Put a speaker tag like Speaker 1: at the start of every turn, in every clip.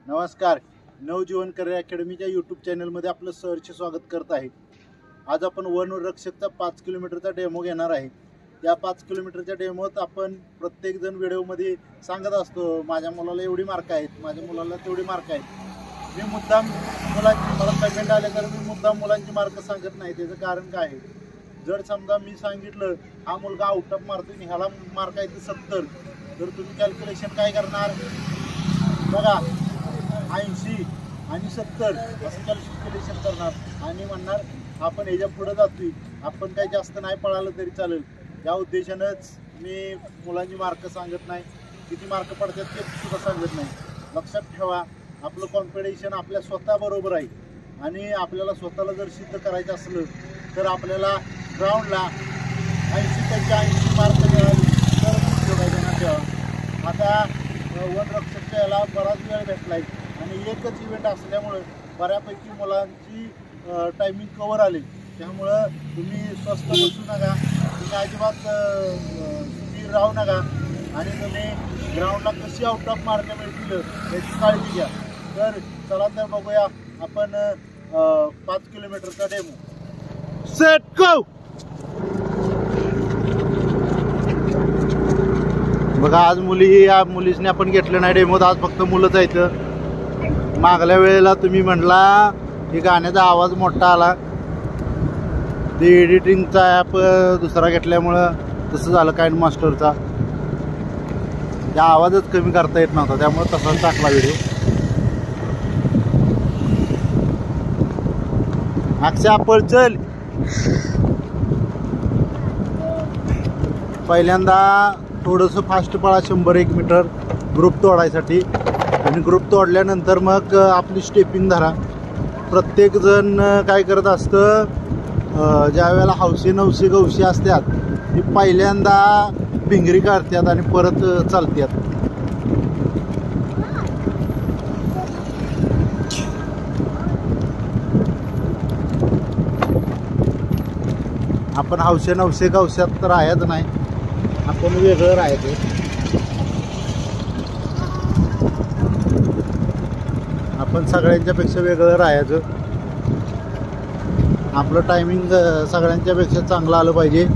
Speaker 1: नमस्कार. नवजीवन career अकॅडमीच्या YouTube चॅनलमध्ये आपलं सहर्ष स्वागत करत आहे. आज आपण वनरक्षकचा 5 किलोमीटरचा डेमो घेणार आहे. या 5 किलोमीटरच्या डेमोत आपण प्रत्येकजण व्हिडिओमध्ये सांगत असतो माझ्या मुलाला एवढी मार्क आहेत, माझ्या मुलाला तेवढी मार्क आहेत. मी मुद्दाम मुलांची मला कमेंट आले तर मी मुद्दाम मुलांची मार्क सांगत नाही. त्याचं कारण काय आहे, जर समजा मी सांगितलं हा मुलगा आउट ऑफ मारतो आणि ह्याला मार्क आहे 70, तर तुम्ही कॅल्क्युलेशन काय करणार बघा, 80 आणि 70 असं कॅल्क्युलेशन करणार आणि म्हणणार आपण ह्याच्या पुढे जातोय, आपण काही जास्त नाही पळालं तरी चालेल. या उद्देशानंच मी मुलांची मार्क सांगत नाही, किती मार्क पडतात ते सुद्धा सांगत नाही. लक्षात ठेवा, आपलं कॉम्पिटिशन आपल्या स्वतःबरोबर आहे आणि आपल्याला स्वतःला जर सिद्ध करायचं असलं तर आपल्याला ग्राउंडला 80 मार्क मिळाले तर ठेवायचं ठेवा. आता वनरक्षकच्या याला बराच वेळ भेटला आहे आणि एकच इव्हेंट असल्यामुळं बऱ्यापैकी मुलांची टायमिंग कवर आली. त्यामुळं तुम्ही स्वस्त बसू नका, तुम्ही अजिबात स्थिर राहू नका आणि तुम्ही ग्राउंडला कशी आउट ऑफ मार्क मिळतील याची काळजी घ्या. तर चला तर बघूया आपण 5 किलोमीटरचा डेमो. Set go. बघा, आज मुलीसने आपण घेतलं नाही डेमोत, आज फक्त मुलंच आहेत. मागल्या वेळेला तुम्ही म्हटला की गाण्याचा आवाज मोठा आला, ते एडिटिंगचा ॲप दुसरा घेतल्यामुळं तसं झालं. काइन मास्टरचा त्या आवाजच कमी करता येत नव्हता, त्यामुळे तसाच टाकला व्हिडिओ. अक्षय पळ चल. पहिल्यांदा थोडंसं फास्ट पळा, 100-1 मीटर ग्रुप तोडायसाठी, आणि ग्रुप तोडल्यानंतर मग आपली स्टेपिंग धरा. प्रत्येकजण काय करत असतं, ज्या वेळेला हौशी नवशी गवशी असतात ती पहिल्यांदा भिंगरी काढतात आणि परत चालतात. आपण हौशे नवशे गवशात राहायचं नाही, आपण वेगळं राहायचं. आपण सगळ्यांच्यापेक्षा वेगळं राहायचं. आपलं टायमिंग सगळ्यांच्यापेक्षा चांगलं आलं पाहिजे.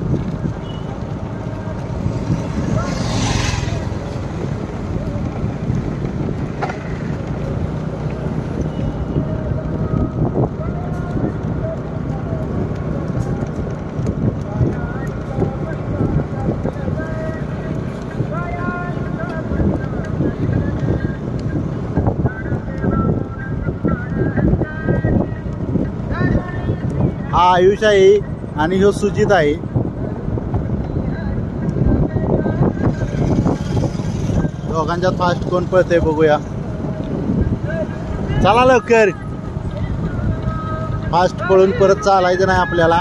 Speaker 1: हा आयुष आहे आणि ह्यो सुजित आहे. दोघांच्यात फास्ट कोण पळतंय बघूया. चला लवकर, फास्ट पळून परत चालायचं नाही आपल्याला.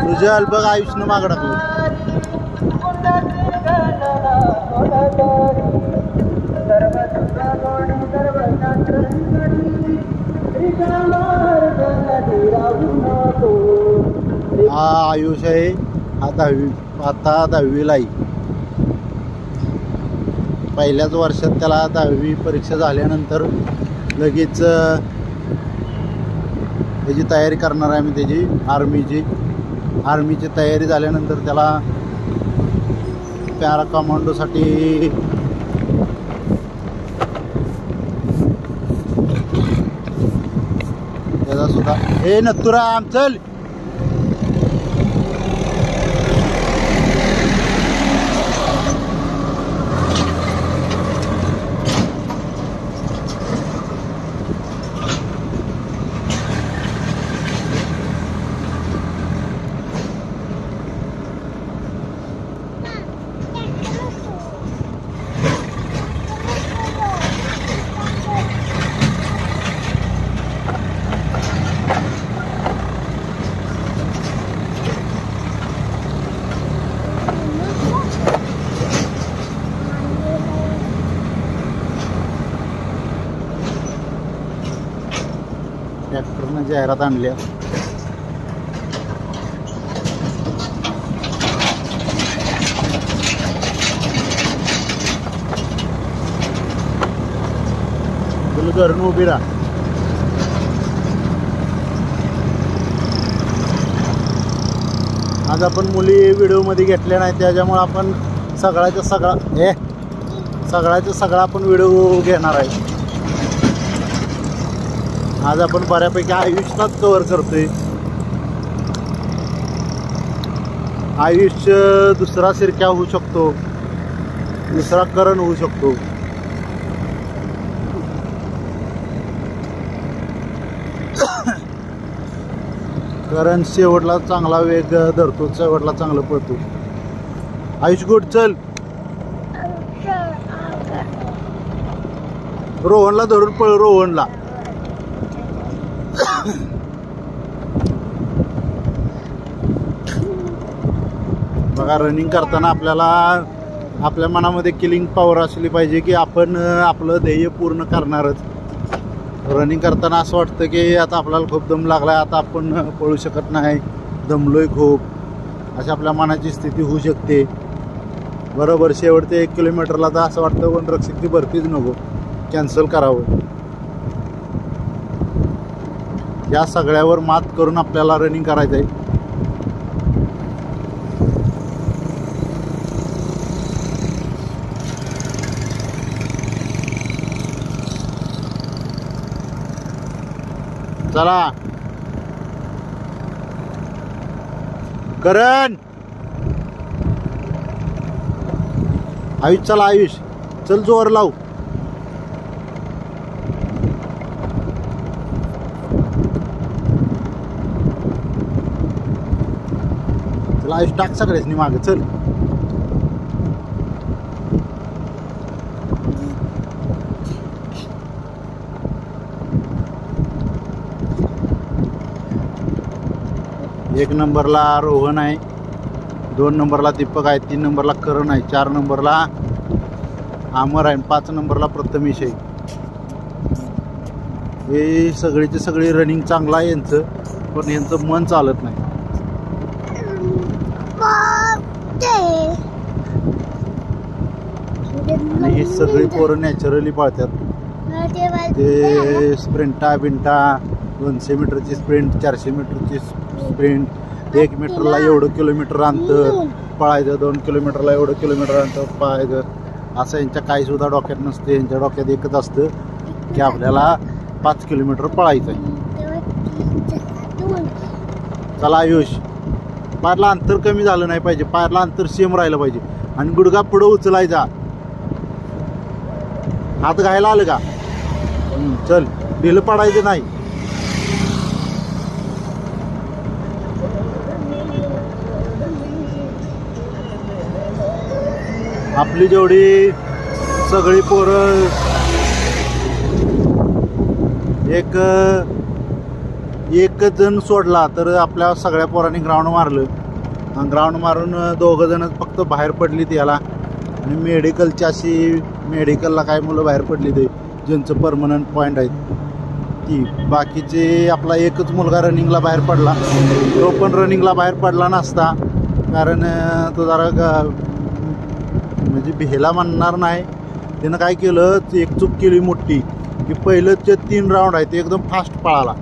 Speaker 1: सुजल बघ, आयुषनं मागं टाकलं. हा आयुष आहे, आता 10वीला आहे. पहिल्याच वर्षात त्याला 10वी परीक्षा झाल्यानंतर लगेच त्याची तयारी करणार आहे मी, त्याची आर्मीची तयारी झाल्यानंतर त्याला पॅरा कमांडोसाठी त्याचा सुद्धा. हे नथुराम चल. ट्रॅक्टरनं जाहिरात आणल्या. आपलं घरून उभी राहा. आज आपण मुली व्हिडिओमध्ये घेतल्या नाही, त्याच्यामुळे आपण सगळ्याचा सगळा आपण व्हिडिओ घेणार आहे. आज आपण बऱ्यापैकी आयुष्यात कव्हर करतोय. आयुष्य दुसरा सिरक्या होऊ शकतो, दुसरा करण होऊ शकतो. कारण शेवटला चांगला वेग धरतो, शेवटला चांगलं पळतो. आयुष गुड, चल. रोहनला धरून पळ, रोहनला. बघा, रनिंग करताना आपल्याला आपल्या मनामध्ये किलिंग पॉवर असली पाहिजे की आपण आपलं ध्येय पूर्ण करणारच. रनिंग करताना असं वाटतं की आता आपल्याला खूप दम लागला आहे, आता आपण पळू शकत नाही, दमलोय खूप, अशी आपल्या मनाची स्थिती होऊ शकते. बरोबर शेवटचे 1 किलोमीटरला तर असं वाटतं वनरक्षकची भरतीच नको, कॅन्सल करावं. या सगळ्यावर मात करून आपल्याला रनिंग करायचं आहे. चला करण, आयुष, चला आयुष, चल जोर लाव. चला आयुष, टाक सगळ्याच नाही मागे, चल. एक नंबरला रोहन आहे, 2 नंबरला दीपक आहे, 3 नंबरला करण आहे, 4 नंबरला अमर आहे, 5 नंबरला प्रथमेश आहे. हे सगळीचे सगळी रनिंग चांगलं आहे यांचं, पण यांचं मन चालत नाही. आणि ही सगळी पोरं नॅचरली पाळतात. ते स्प्रिंटा बिंटा, 200 मीटरची स्प्रिंट, 400 मीटरची स्प्रिंट, 1 मीटरला एवढं किलोमीटर अंतर पळायचं, 2 किलोमीटरला एवढं किलोमीटर अंतर पळायचं, असं यांच्या काही सुद्धा डोक्यात नसते. यांच्या डोक्यात एकच असतं की आपल्याला 5 किलोमीटर पळायचं आहे. चला आयुष, पायरला अंतर कमी झालं नाही पाहिजे, पायरला अंतर सेम राहिलं पाहिजे. आणि गुडघा पुढं उचलायचा, हात घायला आलं का, चल, ढिलं पडायचं नाही. आपली जेवढी सगळी पोरं एकच जण सोडला तर आपल्या सगळ्या पोरांनी ग्राउंड मारलं. ग्राउंड मारून 2 जणच फक्त बाहेर पडलीत याला. आणि मेडिकलला काय मुलं बाहेर पडली ते ज्यांचं परमनंट पॉईंट आहेत ती. बाकीचे आपला एकच मुलगा रनिंगला बाहेर पडला. तो पण रनिंगला बाहेर पडला नसता, कारण तो जरा म्हणजे भेला म्हणणार नाही, त्यानं काय केलं, एक चूक केली मोठी की पहिलंचे 3 राऊंड आहेत ते एकदम फास्ट पळाला.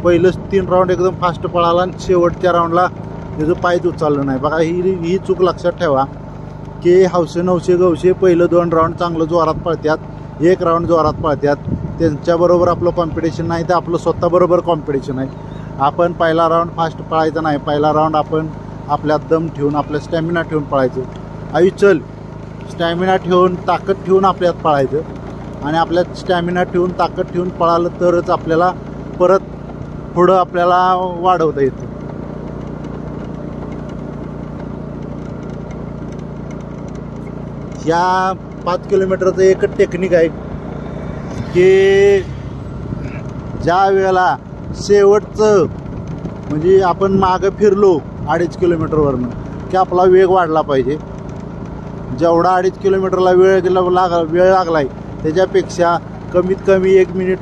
Speaker 1: पहिलंच 3 राऊंड एकदम फास्ट पळाला आणि शेवटच्या राऊंडला त्याचं पायच उचललं नाही. बघा, ही चूक लक्षात ठेवा की हौसे नवशे गवशे पहिलं 2 राऊंड चांगलं जोरात पळतात, 1 राऊंड जोरात पळतात. त्यांच्याबरोबर आपलं कॉम्पिटिशन नाही, तर आपलं स्वतःबरोबर कॉम्पिटिशन आहे. आपण पहिला राऊंड फास्ट पळायचा नाही, पहिला राऊंड आपण आपल्यात दम ठेवून, आपल्या स्टॅमिना ठेवून पळायचं. आयुष, चल, स्टॅमिना ठेवून, ताकद ठेवून आपल्यात पळायचं. आणि आपल्यात स्टॅमिना ठेवून, ताकद ठेवून पळालं तरच आपल्याला परत पुढं आपल्याला वाढवता येतं. या 5 किलोमीटरचं एकच टेक्निक आहे की ज्या वेळेला शेवटचं म्हणजे आपण मागं फिरलो 2.5 किलोमीटरवरनं की आपला वेग वाढला पाहिजे. जेवढा 2.5 किलोमीटरला वेळ लागलाय त्याच्यापेक्षा कमीत कमी 1 मिनिट,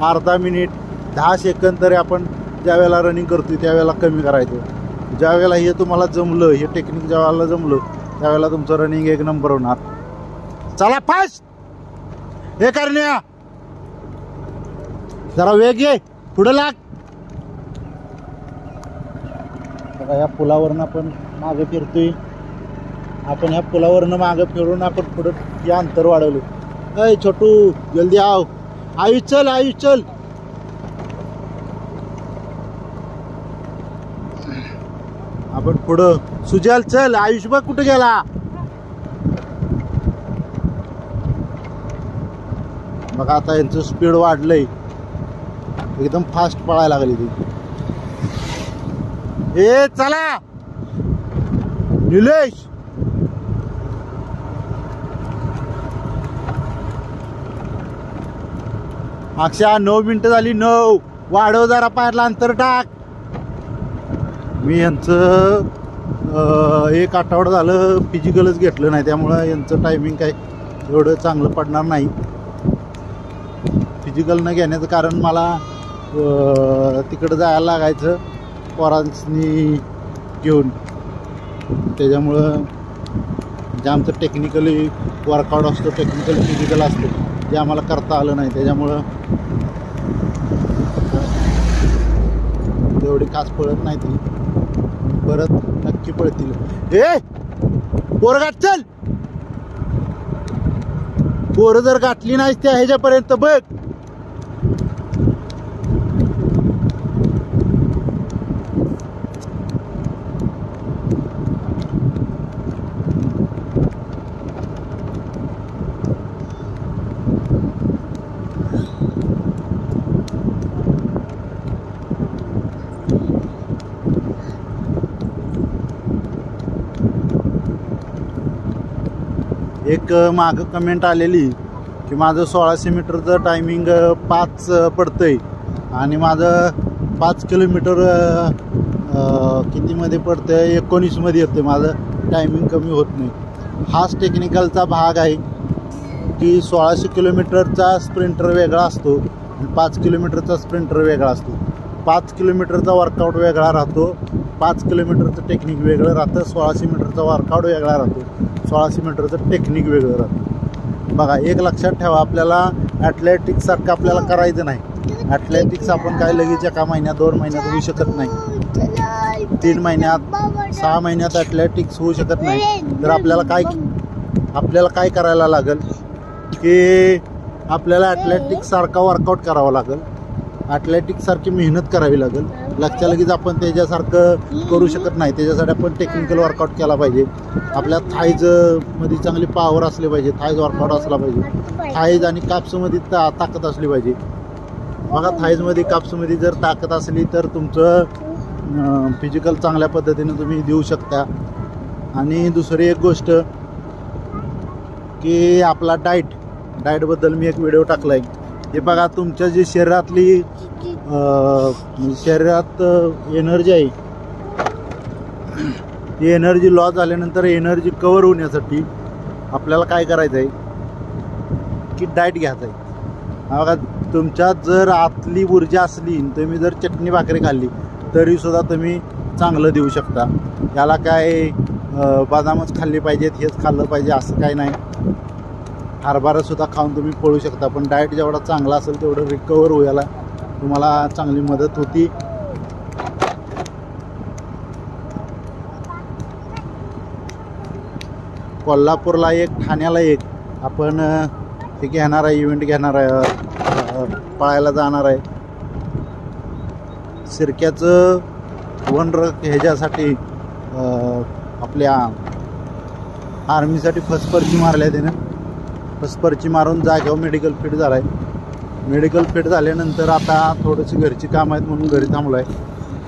Speaker 1: अर्धा मिनिट, 10 सेकंद तरी आपण ज्या वेळेला रनिंग करतोय त्यावेळेला कमी करायचं. ज्या वेळेला हे तुम्हाला जमलं, हे टेक्निक ज्या वेळेला जमलं त्यावेळेला तुमचं रनिंग 1 नंबर होणार. चला फास्ट, हे करण्या जरा वेग ये, पुढे लाग. बघा या पुलावरनं आपण मागे फिरतोय. आपण ह्या पुलावरनं मागे फिरून आपण पुढे हे अंतर वाढवलं. अय छोटू जल्दी आव. आयुष चल, आयुष चल. आपण पुढं. सुजल चल. आयुष बघ कुठे गेला. बघा आता यांचं स्पीड वाढलंय, एकदम फास्ट पळायला लागली ती. ए चला निलेश. अक्षा 9 मिनिटं झाली. 9 वाढव जरा, पायरला अंतर टाक. मी यांचं 1 आठवडा झालं फिजिकलच घेतलं नाही, त्यामुळं यांचं टायमिंग काय एवढं चांगलं पडणार नाही. फिजिकल न घेण्याचं कारण मला तिकडं जायला लागायचं पोरांनी घेऊन, त्याच्यामुळं जे आमचं टेक्निकली वर्कआउट असतो, टेक्निकली फिजिकल असतं, जे आम्हाला करता आलं नाही, त्याच्यामुळं एवढी खास पळत नाही ती. परत नक्की पळतील. ए पोरं गाठ चल. पोरं जर गाठली नाहीस त्या ह्याच्यापर्यंत बघ. एक मागं कमेंट आलेली की माझं 1600 मीटरचं टायमिंग 5 पडतंय आणि माझं 5 किलोमीटर कितीमध्ये पडतंय, 19 मध्ये येतं. माझं टायमिंग कमी होत नाही. हाच टेक्निकलचा भाग आहे की 1600 किलोमीटरचा स्प्रिंटर वेगळा असतो आणि 5 किलोमीटरचा स्प्रिंटर वेगळा असतो. 5 किलोमीटरचा वर्कआउट वेगळा राहतो, 5 किलोमीटरचं टेक्निक वेगळं राहतं. 1600 मीटरचा वर्कआउट वेगळा राहतो, 1600 मीटरचं टेक्निक वेगळं राहतं. बघा एक लक्षात ठेवा, आपल्याला ॲथलेटिक्ससारखं आपल्याला करायचं नाही. ॲथलेटिक्स आपण काय लगेच एका महिन्यात 2 महिन्यात होऊ शकत नाही, 3 महिन्यात 6 महिन्यात ॲथलेटिक्स होऊ शकत नाही. तर आपल्याला काय करायला लागेल की आपल्याला ॲथलेटिक्ससारखा वर्कआउट करावा लागेल, ॲथलेटिक्ससारखी मेहनत करावी लागेल. लक्षात लगेच आपण त्याच्यासारखं करू शकत नाही. त्याच्यासाठी आपण टेक्निकल वर्कआउट केला पाहिजे. आपल्या थाईजमध्ये चांगली पॉवर असली पाहिजे, थाईज वर्कआउट असला पाहिजे. थाईज आणि काप्समध्ये ताकद असली पाहिजे. बघा थाईजमध्ये काप्समध्ये जर ताकद असली तर तुमचं फिजिकल चांगल्या पद्धतीने तुम्ही देऊ शकता. आणि दुसरी एक गोष्ट की आपला डाएटबद्दल मी एक व्हिडिओ टाकला आहे. हे बघा तुमच्या जी शरीरातली शरीरात एनर्जी आहे, ती एनर्जी लॉस झाल्यानंतर एनर्जी कव्हर होण्यासाठी आपल्याला काय करायचं आहे की डाएट घ्यायचं आहे. बघा तुमच्यात जर आतली ऊर्जा असली, तुम्ही जर चटणी भाकरी खाल्ली तरीसुद्धा तुम्ही चांगलं देऊ शकता. याला काय बदामच खाल्ली पाहिजेत, हेच खाल्लं पाहिजे असं काय नाही. हरभरासुद्धा खाऊन तुम्ही पळू शकता. पण डाएट जेवढा चांगला असेल तेवढं रिकवर व्हायला तुम्हाला चांगली मदत होती. कोल्हापूरला एक, ठाण्याला एक आपण हे घेणार आहे, इव्हेंट घेणार आहे, पळायला जाणार आहे. शिर्क्याचं ह्याच्यासाठी आपल्या आर्मीसाठी फर्स्ट पर्ची मारल्या त्यानं. फर्स्ट पर्ची मारून जागेवर मेडिकल फिट झाला आहे. मेडिकल फिट झाल्यानंतर आता थोडीशी घरची कामं आहेत म्हणून घरी थांबलो आहे.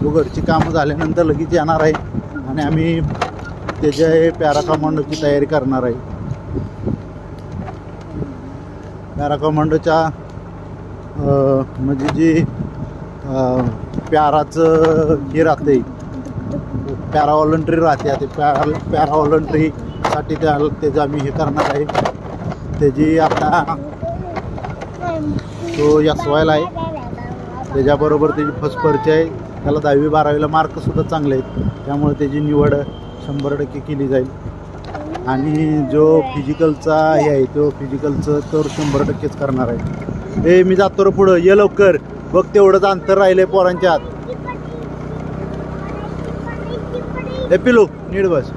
Speaker 1: तो घरची कामं झाल्यानंतर लगेच येणार आहे आणि आम्ही त्याच्या पॅरा कमांडोची तयारी करणार आहे. पॅरा कमांडोच्या म्हणजे जी पॅराचं हे राहते, पॅरा व्हॉलंटरी राहते, ते पॅरा व्हॉलंटरीसाठी त्याचं आम्ही हे करणार आहे. त्याची आता तो SYला आहे, त्याच्याबरोबर त्याची फर्स्ट पर्ची आहे. त्याला 10वी 12वीला मार्कसुद्धा चांगले आहेत, त्यामुळे त्याची निवड 100% केली जाईल. आणि जो फिजिकलचा हे आहे तो फिजिकलचं तर 100%च करणार आहे. मी जातो रे पुढं, ये लवकर. बघ तेवढंच अंतर राहिलंय पोरांच्या आत. हे पिलू नीट बस.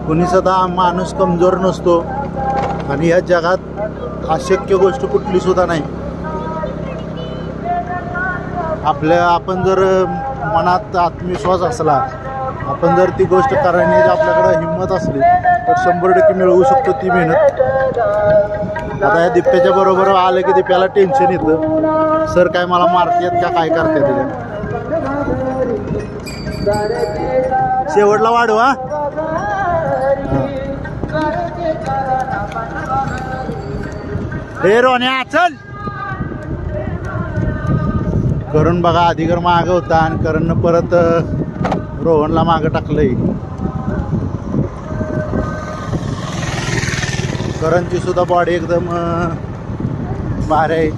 Speaker 1: कुणी सुद्धा माणूस कमजोर नसतो आणि या जगात अशक्य गोष्ट कुठली सुद्धा नाही. आपण जर मनात आत्मविश्वास असला, आपण जर ती गोष्ट करण्याची आपल्याकडे हिंमत असली तर 100% मिळवू शकतो ती मेहनत. आता या दिप्याच्या बरोबर आलं की दिप्याला टेन्शन येतं, सर काय मला मारतात का काय करतात तिला. शेवटला वाढवा. हे रोन्या चल. करण बघा अधिकार माग होता आणि करणनं परत रोहनला मागं टाकलंय. करणची सुद्धा बॉडी एकदम भारी आहे.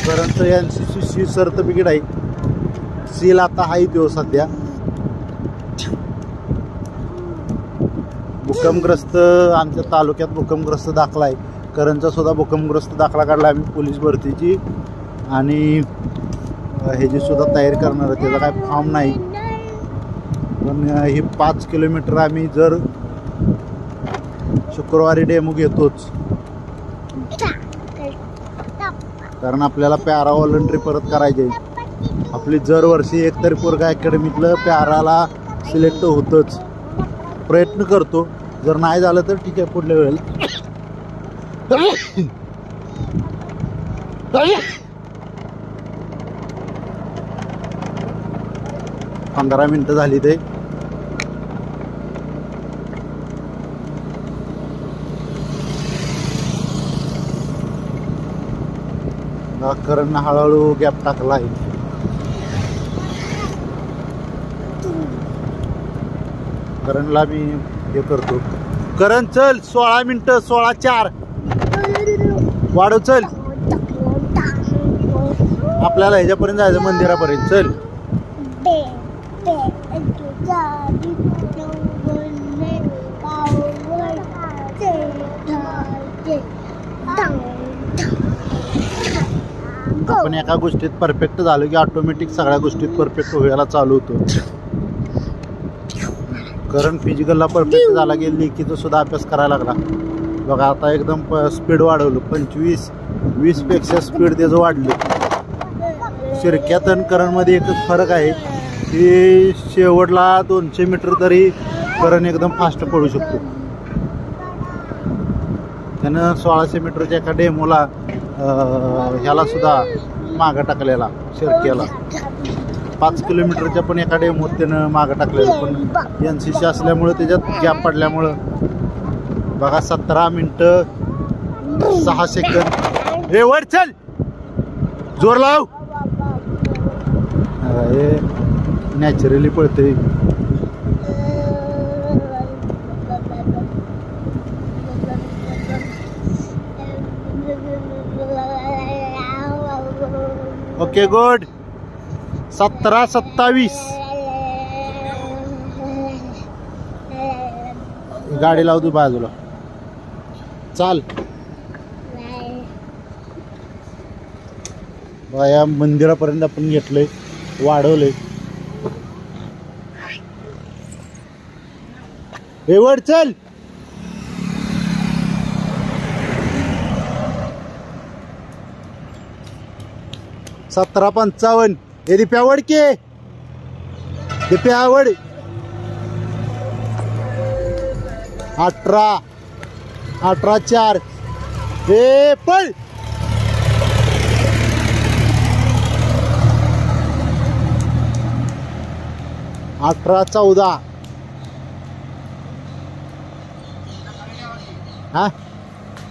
Speaker 1: करणचं NCC सर्टिफिकेट आहे. सील आता आहे तो सध्या. भूकंपग्रस्त आमच्या तालुक्यात भूकंपग्रस्त दाखला आहे. करणचा सुद्धा भूकंपग्रस्त दाखला काढला आम्ही पोलीस भरतीची आणि ह्याची सुद्धा तयारी करणार आहे. त्याचा काय फॉर्म नाही, पण ही 5 किलोमीटर आम्ही जर शुक्रवारी डेमो घेतोच, कारण आपल्याला पॅरा व्हॉलंटरी परत करायचे. आपली जर वर्षी एकतरी पोरगा अकॅडमीतलं पॅराला सिलेक्ट होतच. प्रयत्न करतो, जर नाही झालं तर ठीक आहे पुढल्या वेळेला. 15 मिनिटं झाली ते. करण हळूहळू गॅप टाकला आहे. करणला मी हे करतो. करण चल 16 मिनिटं 16:04 वाढव चल. आपल्याला ह्याच्यापर्यंत जायचं मंदिरापर्यंत. चल आपण एका गोष्टीत परफेक्ट झालो की ऑटोमॅटिक सगळ्या गोष्टीत परफेक्ट व्हायला चालू होतो. करण फिजिकलला परफेक्ट झाला की लेखीचा सुद्धा अभ्यास करायला लागला. बघा आता एकदम स्पीड वाढवलं. 25-20 पेक्षा स्पीड त्याचं वाढलं. शिरक्यात आणि करणमध्ये एकच फरक आहे की शेवटला 200 मीटर तरी करण एकदम फास्ट पडू शकतो. त्यानं 1600 मीटरच्या एका डेमोला ह्याला सुद्धा मागं टाकलेला शिरक्याला. 5 किलोमीटरच्या पण एका डेमोत त्यानं मागं टाकलेलं, पण NCC असल्यामुळं त्याच्यात गॅप पडल्यामुळं बघा 17 मिनिटं 6 सेकंद. हे वर चल जोर लाव. हे नॅचरली पळते. Okay good. 17-27. गाडी लाव तू बाजूला. चाल या मंदिरापर्यंत आपण घेतलंय, वाढवलंय. हे वर चल. सतरा 55. हे दिप्यावड के दिप्यावड. 18-4. हे पळ. 18-14. हा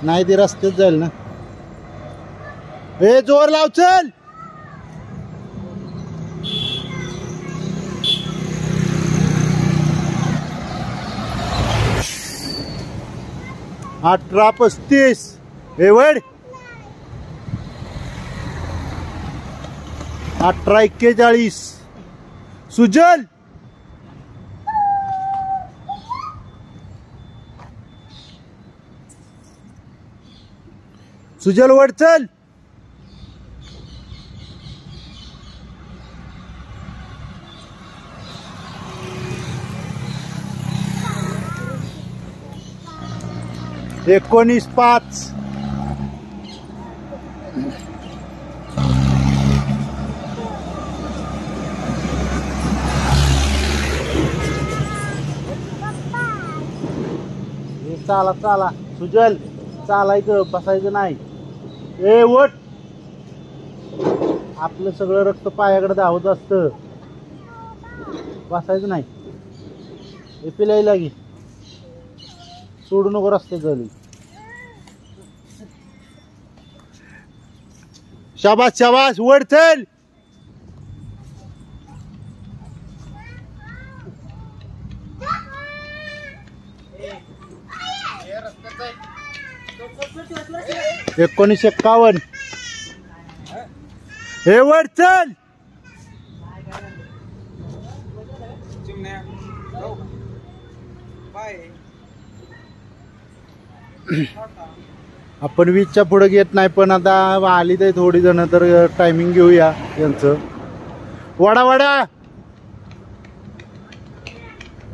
Speaker 1: नाही ते रस्त्यात जाईल ना. हे जोर लाव चल. 18-35. हे वड. 18-41. सुजल. सुजल वड चल. एकोणीस 5. चाला चाला सुजल, चालायचं बसायचं नाही. ए वट, आपलं सगळं रक्त पायाकडे धावत असतं, बसायचं नाही. हे पिलाय लागी सोडू नको रस्ते गली. शाबास शाबास वड चल. एकोणीस 51. हे वर चल. आपण 20च्या पुढे घेत नाही, पण आता आली तर थोडी जण, तर टायमिंग घेऊया यांचं. वडा वडा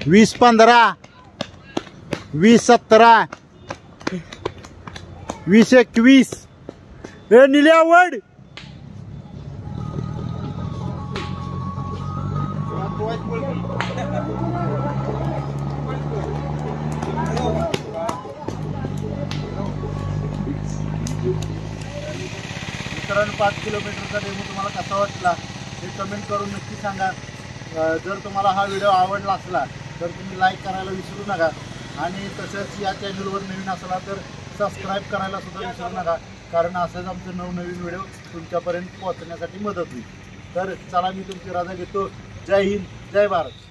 Speaker 1: 20 15, 20 17, 20 21. हे निल्या वड. मित्रांनो 5 किलोमीटरचा डेमो तुम्हाला कसा वाटला हे कमेंट करून नक्की सांगा. जर तुम्हाला हा व्हिडिओ आवडला असला तर तुम्ही लाईक करायला विसरू नका, आणि तसंच या चॅनलवर नवीन असला तर सबस्क्राईब करायला सुद्धा विसरू नका, कारण असंच आमचं नवनवीन व्हिडिओ तुमच्यापर्यंत पोहोचण्यासाठी मदत होईल. तर चला, मी तुमची रजा घेतो. जय हिंद, जय भारत.